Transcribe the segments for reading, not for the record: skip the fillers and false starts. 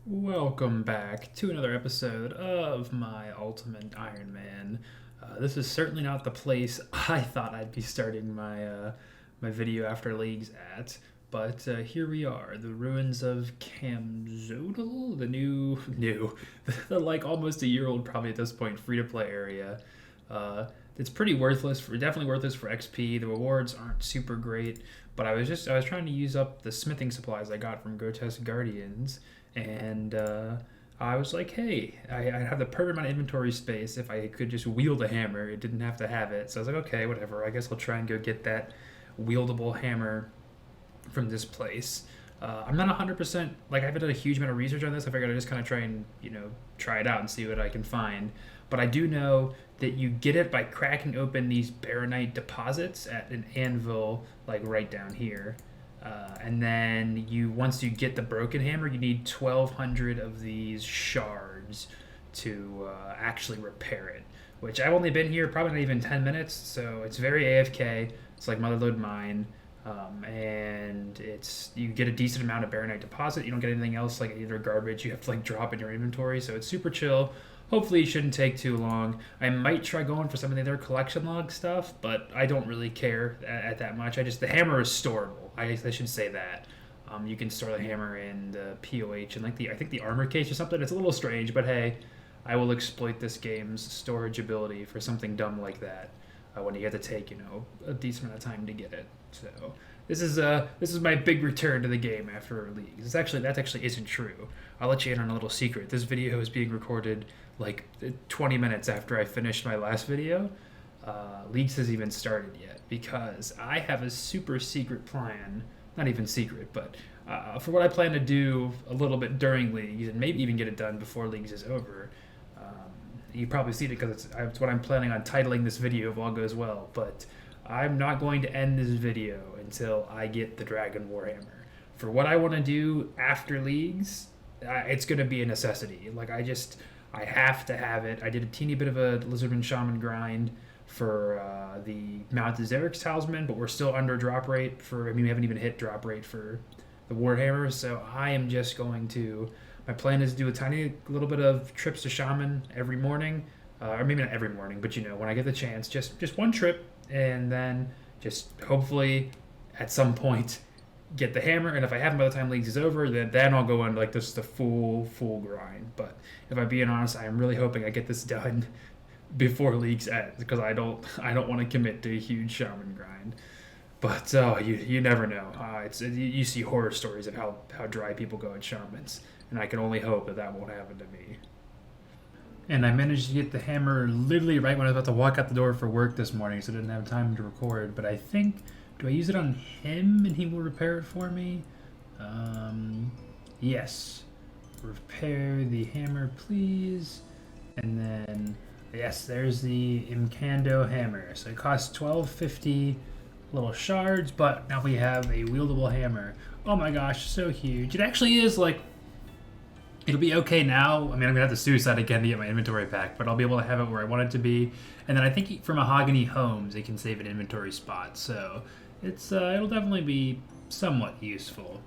Welcome back to another episode of my Ultimate Iron Man. This is certainly not the place I thought I'd be starting my video after Leagues at, but here we are, the ruins of Camzodal, the the like almost a year old probably at this point free-to-play area. It's pretty worthless, definitely worthless for XP. The rewards aren't super great, but I was trying to use up the smithing supplies I got from Grotesque Guardians, and I was like, hey, I have the perfect amount of inventory space if I could just wield a hammer. It didn't have to have it. So I was like, okay, whatever. I guess I'll try and go get that wieldable hammer from this place. I'm not 100%, like I haven't done a huge amount of research on this. I figured I'd just kind of try and, try it out and see what I can find. But I do know that you get it by cracking open these baronite deposits at an anvil, like right down here. And then once you get the broken hammer, you need 1,200 of these shards to actually repair it. Which I've only been here probably not even 10 minutes, so it's very AFK. It's like Motherlode Mine, and you get a decent amount of baronite deposit. You don't get anything else like either garbage you have to like drop in your inventory, so it's super chill. Hopefully it shouldn't take too long. I might try going for some of the other collection log stuff, but I don't really care at that much. The hammer is storable. I should say that. You can store the hammer in the POH and I think the armor case or something. It's a little strange, but hey, I will exploit this game's storage ability for something dumb like that when you have to take a decent amount of time to get it. So this is my big return to the game after Leagues. That actually isn't true. I'll let you in on a little secret. This video is being recorded like 20 minutes after I finished my last video. Leagues hasn't even started yet because I have a super secret plan. Not even secret, but for what I plan to do a little bit during Leagues and maybe even get it done before Leagues is over. You probably see it because it's what I'm planning on titling this video if all goes well. But I'm not going to end this video until I get the Dragon Warhammer. For what I want to do after Leagues, it's going to be a necessity. I have to have it. I did a teeny bit of a Lizardman Shaman grind for the Mount Zerix Talisman, but we're still under drop rate we haven't even hit drop rate for the Warhammer, so I am just going to... My plan is to do a tiny little bit of trips to Shaman every morning, or maybe not every morning, but when I get the chance, just one trip, and then just hopefully at some point get the hammer, and if I haven't by the time Leagues is over, then I'll go into like this the full grind. But if I'm being honest, I am really hoping I get this done before Leagues ends because I don't want to commit to a huge Shaman grind. But you never know. You see horror stories of how dry people go at Shamans, and I can only hope that won't happen to me. And I managed to get the hammer literally right when I was about to walk out the door for work this morning, so I didn't have time to record. But I think, do I use it on him and he will repair it for me? Yes. Repair the hammer, please. And then, yes, there's the Imcando hammer. So it costs $12.50 little shards, but now we have a wieldable hammer. Oh my gosh, so huge. It actually is it'll be okay now. I mean, I'm gonna have to suicide again to get my inventory back, but I'll be able to have it where I want it to be. And then I think for Mahogany Homes, it can save an inventory spot. So it'll definitely be somewhat useful.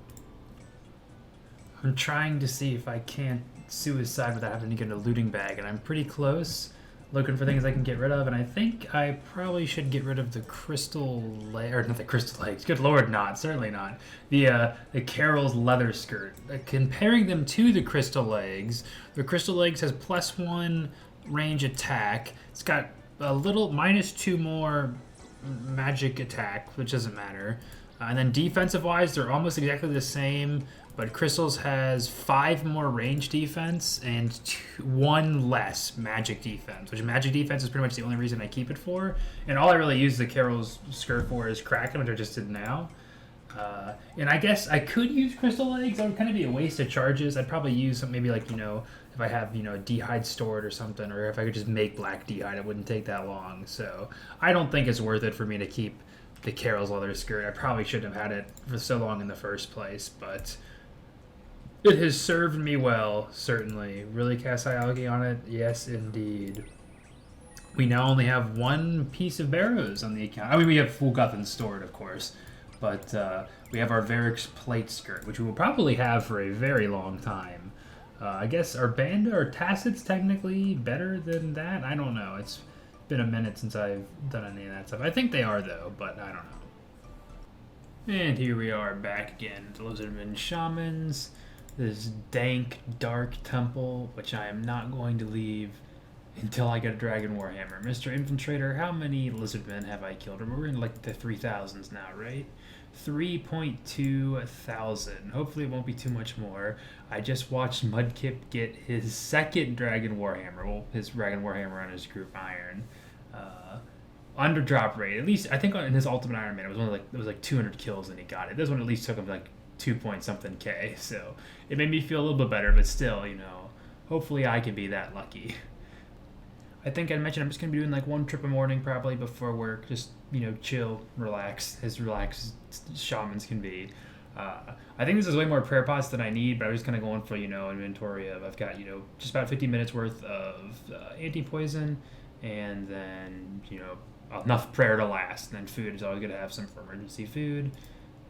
I'm trying to see if I can't suicide without having to get a looting bag, and I'm pretty close. Looking for things I can get rid of, and I think I probably should get rid of the crystal or not the crystal legs. Good lord, not certainly not the Carol's leather skirt. Comparing them to the crystal legs has +1 range attack. It's got a little -2 more magic attack, which doesn't matter. And then defensive wise, they're almost exactly the same. But Crystals has 5 more range defense and 1 less magic defense, which magic defense is pretty much the only reason I keep it for. And all I really use the Carol's skirt for is Kraken, which I just did now. And I guess I could use Crystal Legs. That would kind of be a waste of charges. I'd probably use some, maybe if I have, a D'hide stored or something, or if I could just make black D'hide, it wouldn't take that long. So I don't think it's worth it for me to keep the Carol's leather skirt. I probably shouldn't have had it for so long in the first place, but... It has served me well, certainly. Really cast high algae on it? Yes, indeed. We now only have 1 piece of Barrows on the account. I mean, we have full Guthans stored, of course. But we have our Varix plate skirt, which we will probably have for a very long time. I guess are Banda or Tacits technically better than that? I don't know. It's been a minute since I've done any of that stuff. I think they are though, but I don't know. And here we are back again, the Lizardmen Shamans. This dank, dark temple, which I am not going to leave until I get a Dragon Warhammer. Mr. Infiltrator, how many Lizardmen have I killed? We're in like the 3,000s now, right? 3.2 thousand. Hopefully it won't be too much more. I just watched Mudkip get his second Dragon Warhammer. Well, his Dragon Warhammer on his group Iron. Under drop rate. At least I think in his Ultimate Iron Man it was like 200 kills and he got it. This one at least took him like 2 point something K. So it made me feel a little bit better, but still, hopefully I can be that lucky. I think I mentioned I'm just gonna be doing like one trip a morning probably before work. Just chill, relax, as relaxed as shamans can be. I think this is way more prayer pots than I need, but I was kind of going for inventory of I've got just about 50 minutes worth of anti-poison, and then enough prayer to last. And then food is always gonna have some for emergency food.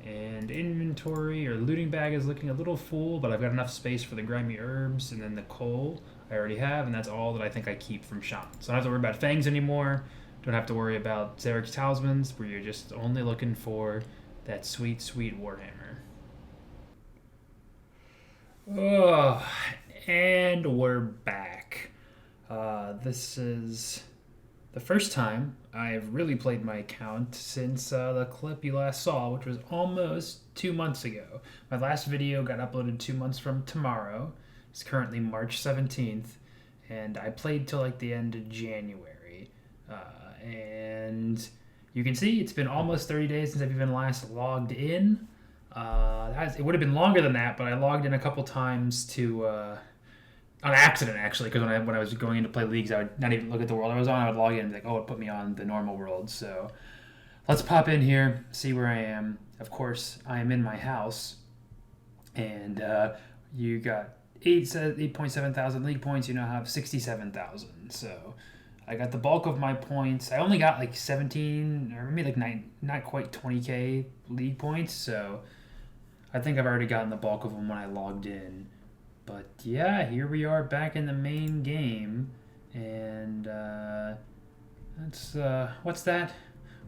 And inventory or looting bag is looking a little full, but I've got enough space for the grimy herbs and then the coal I already have, and that's all that I think I keep from Shaman. So I don't have to worry about fangs anymore. Don't have to worry about Zarek's talismans, where you're just only looking for that sweet, sweet Warhammer. Oh, and we're back. This is the first time I've really played my account since the clip you last saw, which was almost 2 months ago. My last video got uploaded 2 months from tomorrow. It's currently March 17th, and I played till like the end of January. And you can see it's been almost 30 days since I've even last logged in. It would have been longer than that, but I logged in a couple times on accident, actually, because when I was going in to play leagues, I would not even look at the world I was on. I would log in and be like, oh, it put me on the normal world. So let's pop in here, see where I am. Of course, I am in my house, and you got 8.7 thousand league points. You now have 67,000. So I got the bulk of my points. I only got like 17 or maybe like 9, not quite 20k league points. So I think I've already gotten the bulk of them when I logged in. But yeah, here we are back in the main game, and that's what's that?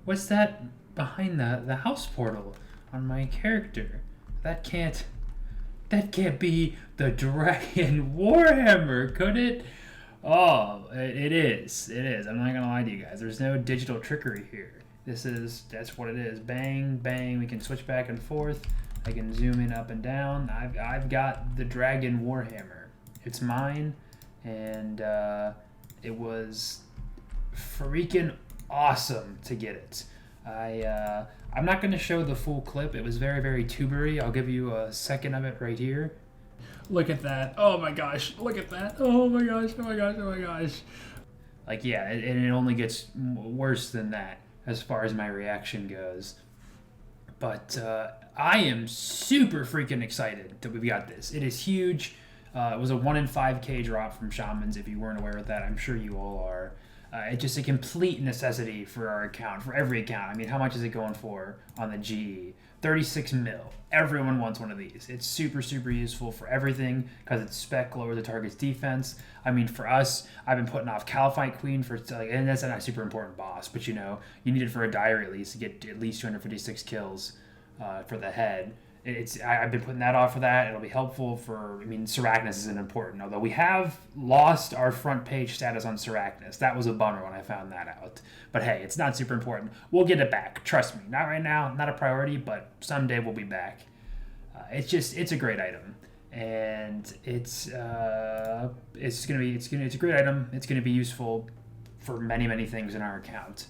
What's that behind the house portal on my character? That can't be the Dragon Warhammer, could it? Oh, it is. It is. I'm not gonna lie to you guys. There's no digital trickery here. That's what it is. Bang, bang. We can switch back and forth. I can zoom in up and down. I've got the Dragon Warhammer. It's mine, and it was freaking awesome to get it. I'm not going to show the full clip. It was very, very tubery. I'll give you a second of it right here. Look at that. Oh my gosh. Look at that. Oh my gosh. Oh my gosh. Oh my gosh. Like, yeah, and it only gets worse than that as far as my reaction goes. But I am super freaking excited that we've got this. It is huge. It was a 1 in 5k drop from Shamans, if you weren't aware of that. I'm sure you all are. It's just a complete necessity for our account, for every account. I mean, how much is it going for on the GE? 36 mil. Everyone wants one of these. It's super, super useful for everything because it's spec, lower the target's defense. I mean, for us, I've been putting off Caliphite Queen and that's not a super important boss, but you need it for a diary at least to get at least 256 kills for the head. I've been putting that off for that. It'll be helpful Sarachnis isn't important, although we have lost our front page status on Sarachnis. That was a bummer when I found that out. But hey, it's not super important. We'll get it back. Trust me. Not right now, not a priority, but someday we'll be back. It's a great item. And it's a great item. It's gonna be useful for many, many things in our account.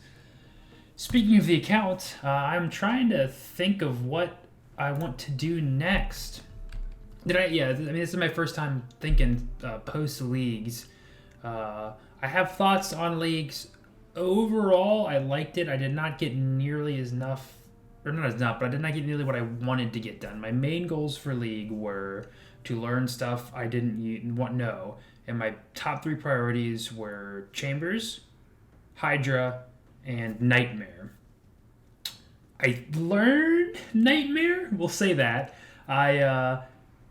Speaking of the account, I'm trying to think of what I want to do next. This is my first time thinking post leagues. I have thoughts on leagues. Overall, I liked it. I did not get nearly enough, or not enough, but I did not get nearly what I wanted to get done. My main goals for league were to learn stuff I didn't know, and my top 3 priorities were Chambers, Hydra, and Nightmare. I learned Nightmare. We'll say that. I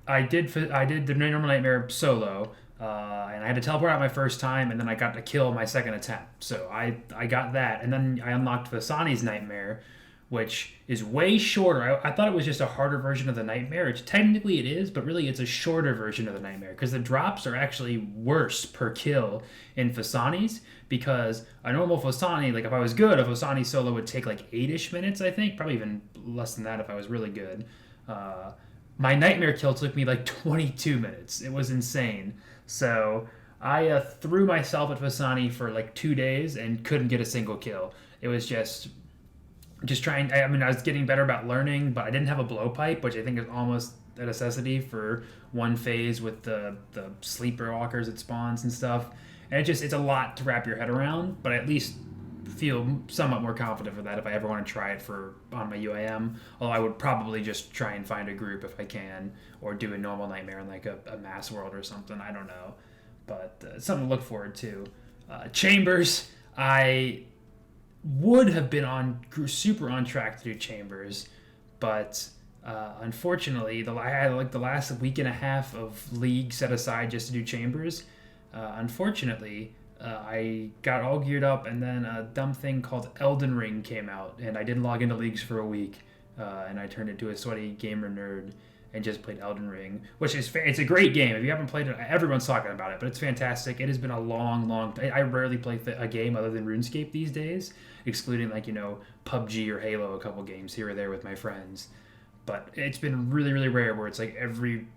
I did the normal nightmare solo, and I had to teleport out my first time, and then I got to kill my second attempt. So I got that, and then I unlocked Vasani's nightmare, which is way shorter. I thought it was just a harder version of the nightmare, which technically it is, but really it's a shorter version of the nightmare because the drops are actually worse per kill in Vasani's, because a normal Vasani, like if I was good, a Vasani solo would take like 8-ish minutes, I think, probably even less than that if I was really good. Uh, my nightmare kill took me like 22 minutes. It was insane. So I threw myself at Vasani for like 2 days and couldn't get a single kill. It was just trying. I mean, I was getting better about learning, but I didn't have a blowpipe, which I think is almost a necessity for one phase with the sleeper walkers it spawns and stuff. And it's a lot to wrap your head around, but I at least feel somewhat more confident for that if I ever want to try it for on my UIM. Although I would probably just try and find a group if I can, or do a normal nightmare in like a mass world or something. I don't know, but it's something to look forward to. Chambers, I would have been super on track to do Chambers, but unfortunately, I had like the last week and a half of League set aside just to do Chambers. Unfortunately, I got all geared up, and then a dumb thing called Elden Ring came out, and I didn't log into Leagues for a week, and I turned into a sweaty gamer nerd and just played Elden Ring, which is it's a great game. If you haven't played it, everyone's talking about it, but it's fantastic. It has been a long I rarely play a game other than RuneScape these days, excluding like PUBG or Halo, a couple games here or there with my friends. But it's been really rare where it's like every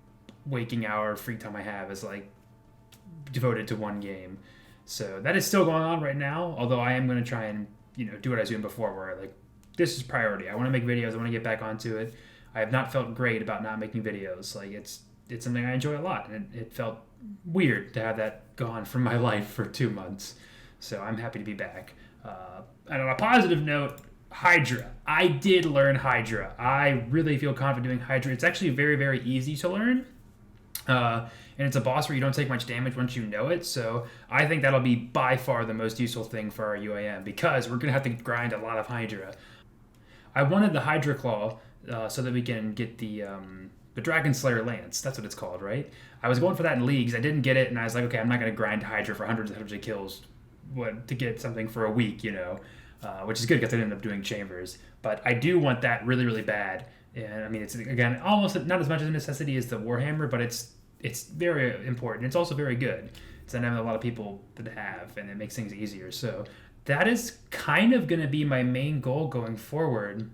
waking hour free time I have is like devoted to one game. So that is still going on right now, although I am going to try and do what I was doing before, where like this is priority. I want to make videos. I want to get back onto it. I have not felt great about not making videos. Like it's something I enjoy a lot, and it felt weird to have that gone from my life for 2 months. So I'm happy to be back. And on a positive note, Hydra. I did learn Hydra. I really feel confident doing Hydra. It's actually very easy to learn. And it's a boss where you don't take much damage once you know it, so I think that'll be by far the most useful thing for our UIM, because we're going to have to grind a lot of Hydra. I wanted the Hydra Claw so that we can get the Dragon Slayer Lance. That's what it's called, right? I was going for that in Leagues. I didn't get it, and I was like, okay, I'm not going to grind Hydra for hundreds of kills to get something for a week, which is good because I ended up doing Chambers. But I do want that really bad. And I mean, it's again almost not as much of a necessity as the Warhammer, but it's very important. It's also very good. It's something a lot of people that have, and it makes things easier. So that is kind of going to be my main goal going forward,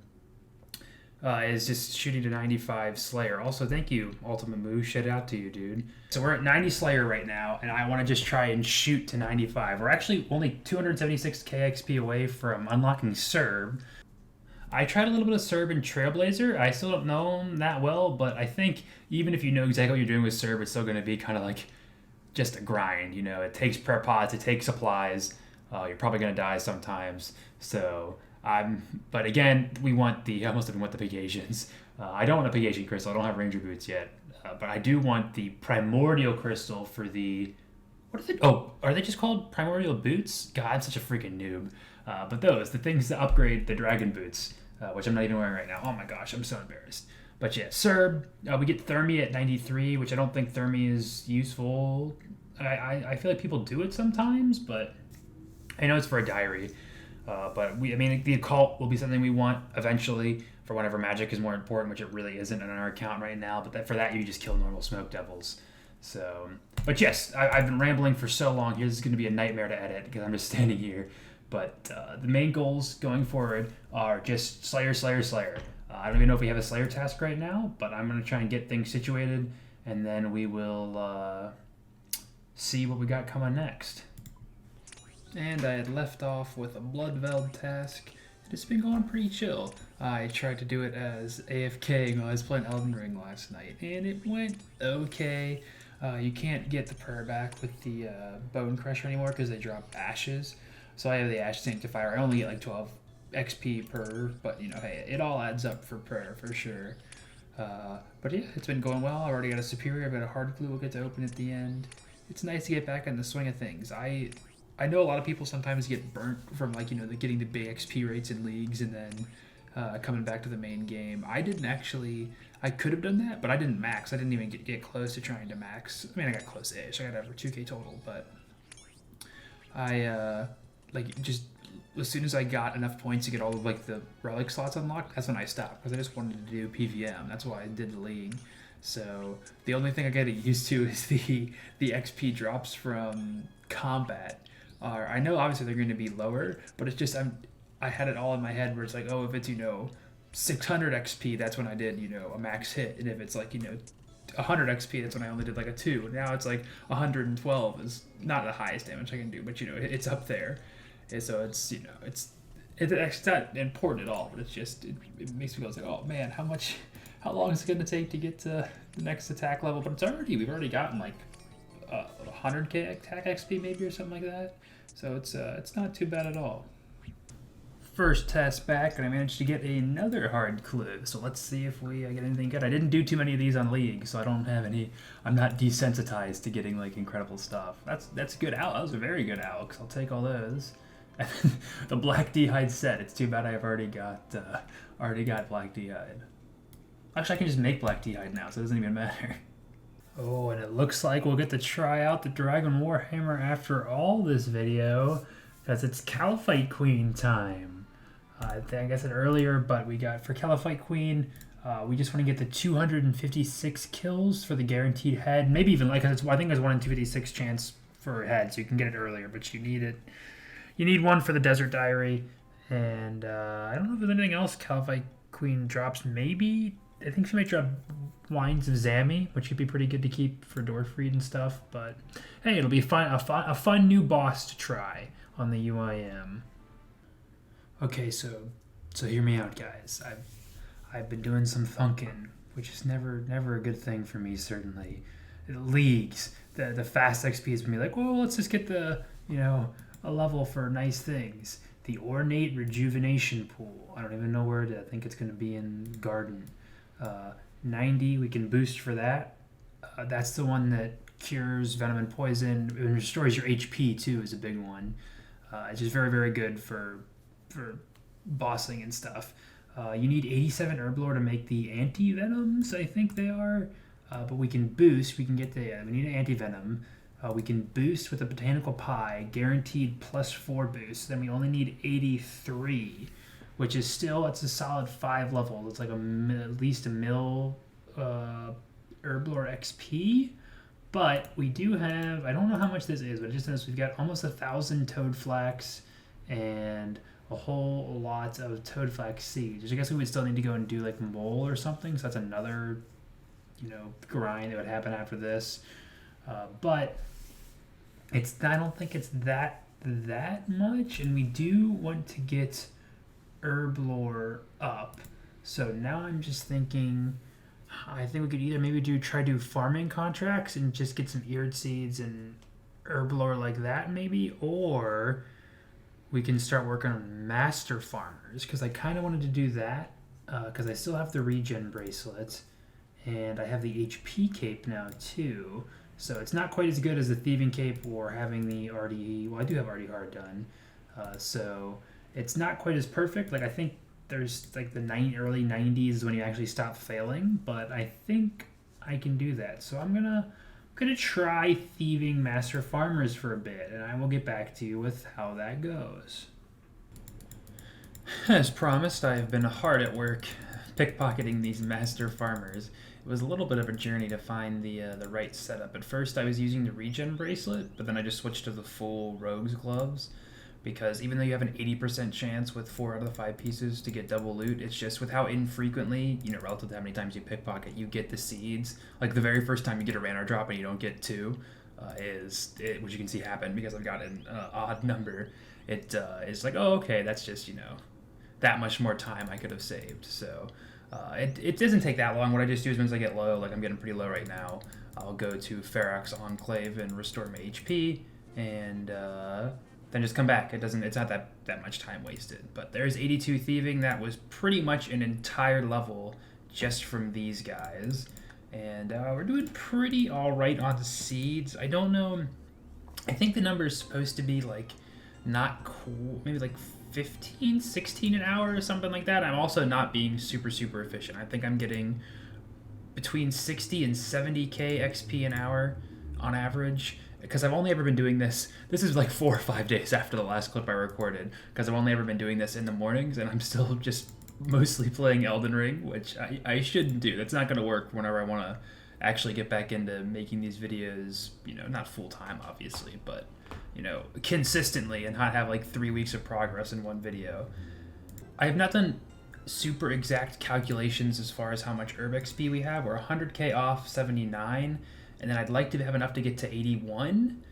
is just shooting to 95 Slayer. Also, thank you, Ultimate Moo. Shout out to you, dude. So we're at 90 Slayer right now, and I want to just try and shoot to 95. We're actually only 276 KXP away from unlocking Serb. I tried a little bit of Serb and Trailblazer. I still don't know them that well, but I think even if you know exactly what you're doing with Serb, it's still going to be kind of like just a grind. It takes prep pods, it takes supplies. You're probably going to die sometimes. So but again, we want most of them want the Pegasians. I don't want a Pegasian crystal. I don't have Ranger boots yet, but I do want the Primordial crystal for the. What are they? Oh, are they just called Primordial boots? God, I'm such a freaking noob. But the things to upgrade the dragon boots, which I'm not even wearing right now. Oh my gosh, I'm so embarrassed. But yeah, Serb, we get Thermi at 93, which I don't think Thermi is useful. I feel like people do it sometimes, but I know it's for a diary. But the occult will be something we want eventually for whenever magic is more important, which it really isn't on our account right now. But for that, you just kill normal smoke devils. So, but yes, I've been rambling for so long here. This is going to be a nightmare to edit because I'm just standing here. But the main goals going forward are just Slayer. I don't even know if we have a Slayer task right now, but I'm going to try and get things situated, and then we will see what we got coming next. And I had left off with a Bloodveld task. It's been going pretty chill. I tried to do it as AFK while I was playing Elden Ring last night, and it went okay. You can't get the prayer back with the Bone Crusher anymore because they drop ashes. So I have the Ash Sanctifier. I only get like 12 XP per, but hey, it all adds up for prayer for sure. But yeah, it's been going well. I already got a superior, I've got a hard clue we'll get to open at the end. It's nice to get back in the swing of things. I know a lot of people sometimes get burnt from like the getting the big XP rates in Leagues and then coming back to the main game. I didn't actually. I could have done that, but I didn't max. I didn't even get close to trying to max. I mean, I got close-ish. I got over 2K total, but I like just as soon as I got enough points to get all of like the relic slots unlocked, that's when I stopped because I just wanted to do PVM. That's why I did the league. So the only thing I get used to is the XP drops from combat. I know obviously they're going to be lower, but it's just I had it all in my head where it's like, oh, if it's 600 XP, that's when I did a max hit, and if it's like 100 XP, that's when I only did like a 2. Now it's like 112 is not the highest damage I can do, but it's up there. And so it's not important at all, but it's just it makes me go like, oh man, how long is it going to take to get to the next attack level? But we've already gotten like 100k attack XP maybe or something like that. So it's not too bad at all. First test back, and I managed to get another hard clue. So let's see if we get anything good. I didn't do too many of these on League, so I don't have any. I'm not desensitized to getting like incredible stuff. That's a good out. That was a very good Alex. I'll take all those. And the Black D'hide set. It's too bad I've already got Black D'hide. Actually, I can just make Black D'hide now, so it doesn't even matter. Oh, and it looks like we'll get to try out the Dragon Warhammer after all this video, because it's Caliphite Queen time. I think I said earlier, but we got for Caliphite Queen, we just want to get the 256 kills for the guaranteed head. Maybe even like, I think there's 1 in 256 chance for a head, so you can get it earlier, but you need it. You need one for the Desert Diary, and I don't know if there's anything else Caliphite Queen drops. Maybe I think she might drop Wines of Zami, which would be pretty good to keep for Dorfried and stuff. But hey, it'll be a fun new boss to try on the UIM. Okay, so hear me out, guys. I've been doing some thunking, which is never a good thing for me. Certainly, leagues, the fast XP has been me like, well, let's just get the a level for nice things. The Ornate Rejuvenation Pool. I don't even know where I think it's going to be in Garden. 90, we can boost for that. That's the one that cures venom and poison. It restores your HP too, is a big one. It's just very, very good for bossing and stuff. You need 87 Herblore to make the anti-venoms, I think they are. But we can boost. We can get we need an anti-venom. We can boost with a Botanical Pie, guaranteed +4 boost. Then we only need 83, which is still, it's a solid 5 level. It's like at least a mil Herblore XP. But we do have, I don't know how much this is, but it just says we've got almost 1,000 Toadflax and a whole lot of Toadflax seeds, which I guess we would still need to go and do like Mole or something. So that's another, grind that would happen after this. But I don't think it's that much, and we do want to get Herblore up. So now I'm just thinking, I think we could either maybe try to do farming contracts and just get some Eared Seeds and Herblore like that maybe, or we can start working on Master Farmers, because I kind of wanted to do that, because I still have the regen bracelet, and I have the HP cape now too. So it's not quite as good as the Thieving Cape or having the RDE. Well, I do have RD Hard done. So it's not quite as perfect. Like, I think there's like the early 90s when you actually stop failing, but I think I can do that. So I'm gonna try thieving Master Farmers for a bit, and I will get back to you with how that goes. As promised, I have been hard at work pickpocketing these Master Farmers. It was a little bit of a journey to find the right setup. At first I was using the regen bracelet, but then I just switched to the full Rogue's Gloves, because even though you have an 80% chance with 4 out of the 5 pieces to get double loot, it's just with how infrequently, relative to how many times you pickpocket, you get the seeds. Like the very first time you get a Ranor drop and you don't get 2, which you can see happen because I've got an odd number. It is like, oh, okay, that's just, that much more time I could have saved. So it doesn't take that long. What I just do is once I get low, like I'm getting pretty low right now, I'll go to Ferox Enclave and restore my HP, and then just come back. It's not that much time wasted. But there's 82 thieving. That was pretty much an entire level just from these guys. And we're doing pretty all right on the seeds. I don't know. I think the number is supposed to be like not cool. Maybe like 15, 16 an hour or something like that. I'm also not being super efficient. I think I'm getting between 60 and 70k XP an hour on average, because I've only ever been doing this. This is like 4 or 5 days after the last clip I recorded, because I've only ever been doing this in the mornings, and I'm still just mostly playing Elden Ring, which I shouldn't do. That's not going to work whenever I want to actually get back into making these videos, not full time, obviously, but, consistently, and not have like 3 weeks of progress in one video. I have not done super exact calculations as far as how much herb XP we have. We're 100k off 79, and then I'd like to have enough to get to 81,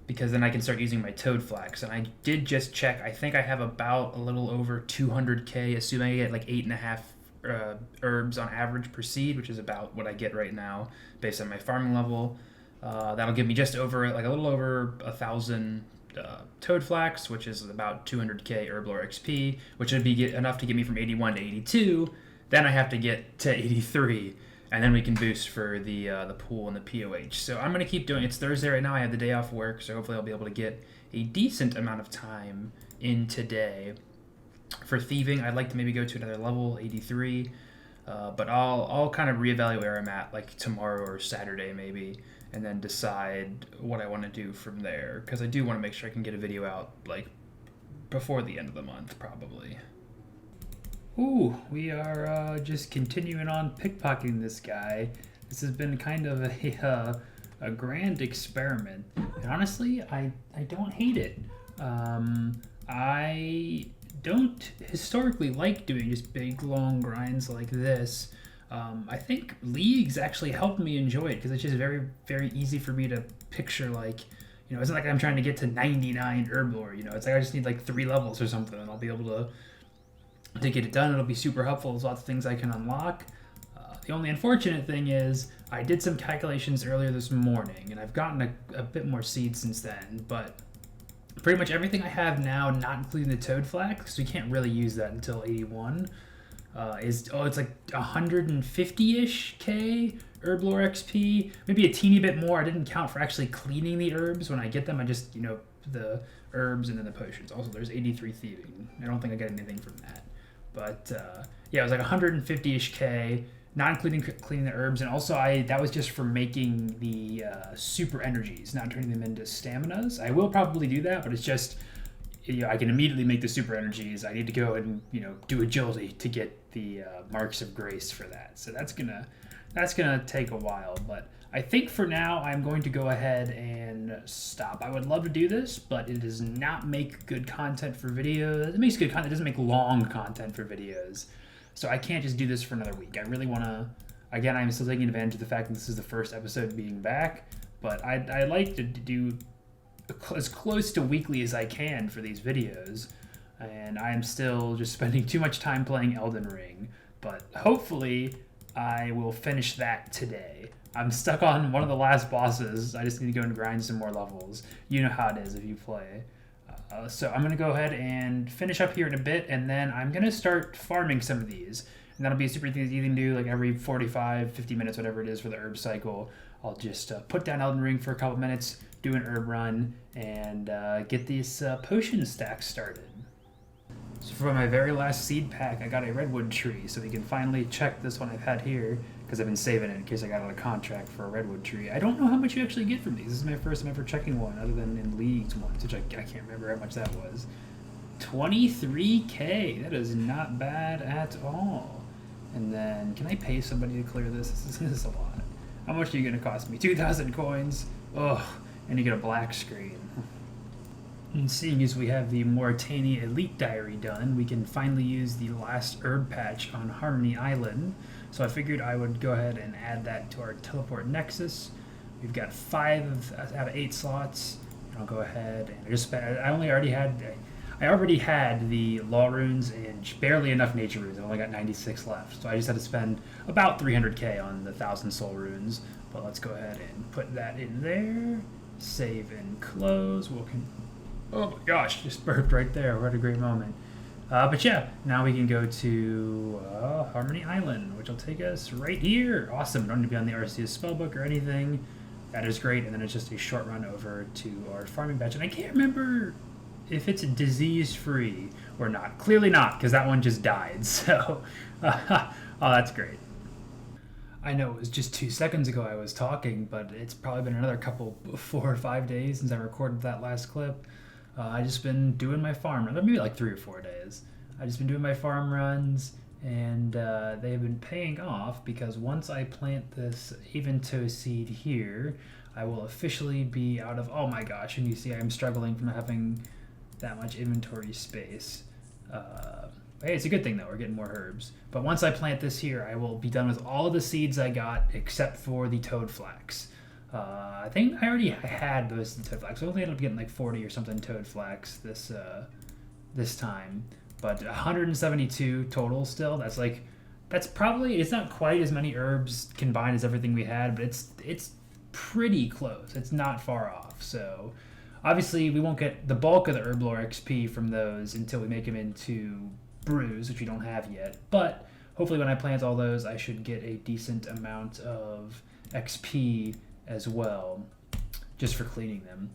because then I can start using my toad flax. And I did just check. I think I have about a little over 200k, assuming I get like 8.5 herbs on average per seed, which is about what I get right now based on my farming level. That'll give me just over, like a little over 1,000 toad flax, which is about 200k herblore XP, which would be enough to get me from 81 to 82. Then I have to get to 83, and then we can boost for the pool and the POH. So I'm gonna keep doing it. It's Thursday right now. I have the day off work, so hopefully I'll be able to get a decent amount of time in today. For thieving, I'd like to maybe go to another level, 83, but I'll kind of reevaluate where I'm at, like tomorrow or Saturday maybe, and then decide what I want to do from there, because I do want to make sure I can get a video out like before the end of the month, probably. Ooh, we are just continuing on pickpocketing this guy. This has been kind of a grand experiment, and honestly, I don't hate it. I don't historically like doing just big long grinds like this. I think leagues actually helped me enjoy it, because it's just very easy for me to picture, like, it's not like I'm trying to get to 99 herblore, it's like I just need like 3 levels or something, and I'll be able to get it done. It'll be super helpful. There's lots of things I can unlock. The only unfortunate thing is I did some calculations earlier this morning, and I've gotten a bit more seeds since then, but pretty much everything I have now, not including the toad flax, because we can't really use that until 81, it's like 150-ish K herblore XP, maybe a teeny bit more. I didn't count for actually cleaning the herbs when I get them. I just, the herbs and then the potions. Also, there's 83 thieving. I don't think I got anything from that. But, yeah, it was like 150-ish K, not including cleaning the herbs. And also, that was just for making the super energies, not turning them into staminas. I will probably do that, but it's just, I can immediately make the super energies. I need to go and, do agility to get the marks of grace for that. So that's gonna take a while, but I think for now I'm going to go ahead and stop. I would love to do this, but it does not make good content for videos. It makes good content. It doesn't make long content for videos. So I can't just do this for another week. I really want to, again, I'm still taking advantage of the fact that this is the first episode being back, but I like to do as close to weekly as I can for these videos. And I am still just spending too much time playing Elden Ring, but hopefully I will finish that today. I'm stuck on one of the last bosses. I just need to go and grind some more levels. You know how it is if you play. So I'm going to go ahead and finish up here in a bit, and then I'm going to start farming some of these. And that'll be a super thing that you can do like every 45, 50 minutes, whatever it is for the herb cycle. I'll just put down Elden Ring for a couple minutes, do an herb run, and get these potion stacks started. So for my very last seed pack, I got a redwood tree, so we can finally check this one I've had here, because I've been saving it in case I got on a contract for a redwood tree. I don't know how much you actually get from these. This is my first time ever checking one, other than in leagues ones, which I can't remember how much that was. 23k, that is not bad at all. And then, can I pay somebody to clear this? This is a lot. How much are you going to cost me? 2,000 coins? Ugh, and you get a black screen. And seeing as we have the Mauritania Elite Diary done, we can finally use the last herb patch on Harmony Island. So I figured I would go ahead and add that to our teleport nexus. We've got 5 out of 8 slots. And I'll go ahead and I already had the law runes and barely enough nature runes. I only got 96 left. So I just had to spend about 300k on the 1,000 soul runes. But let's go ahead and put that in there. Save and close. Oh my gosh, just burped right there. What a great moment. But yeah, now we can go to Harmony Island, which will take us right here. Awesome. Don't need to be on the Arceus spellbook or anything. That is great. And then it's just a short run over to our farming patch. And I can't remember if it's disease-free or not. Clearly not, because that one just died. So, oh, that's great. I know it was just 2 seconds ago I was talking, but it's probably been another couple, 4 or 5 days since I recorded that last clip. I just been doing my farm run, maybe like 3 or 4 days. I just been doing my farm runs, and they've been paying off because once I plant this Aventoe seed here, I will officially be out of. Oh my gosh! And you see, I'm struggling from having that much inventory space. Hey, it's a good thing though, we're getting more herbs. But once I plant this here, I will be done with all of the seeds I got except for the toad flax. I think I already had most of the toad flax. I only ended up getting like 40 or something toad flax this time. But 172 total still. That's probably, it's not quite as many herbs combined as everything we had, but it's pretty close. It's not far off. So obviously we won't get the bulk of the herb lore XP from those until we make them into brews, which we don't have yet. But hopefully when I plant all those, I should get a decent amount of XP as well, just for cleaning them.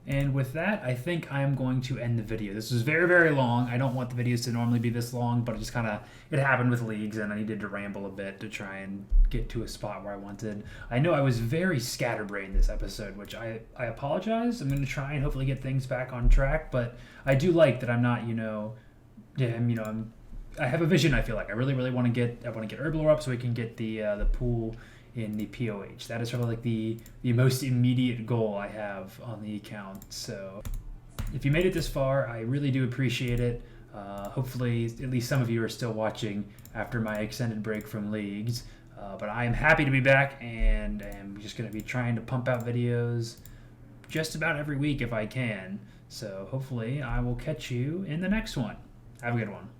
And with that, I think I'm going to end the video. This was very, very long. I don't want the videos to normally be this long, but it happened with leagues, and I needed to ramble a bit to try and get to a spot where I wanted. I know I was very scatterbrained this episode, which I apologize. I'm going to try and hopefully get things back on track, but I do like that I'm not, I have a vision. I feel like I really, really want to get herb lore up so we can get the pool in the POH. That is probably like the most immediate goal I have on the account. So if you made it this far, I really do appreciate it. Hopefully at least some of you are still watching after my extended break from leagues. But I am happy to be back, and I'm just going to be trying to pump out videos just about every week if I can. So hopefully I will catch you in the next one. Have a good one.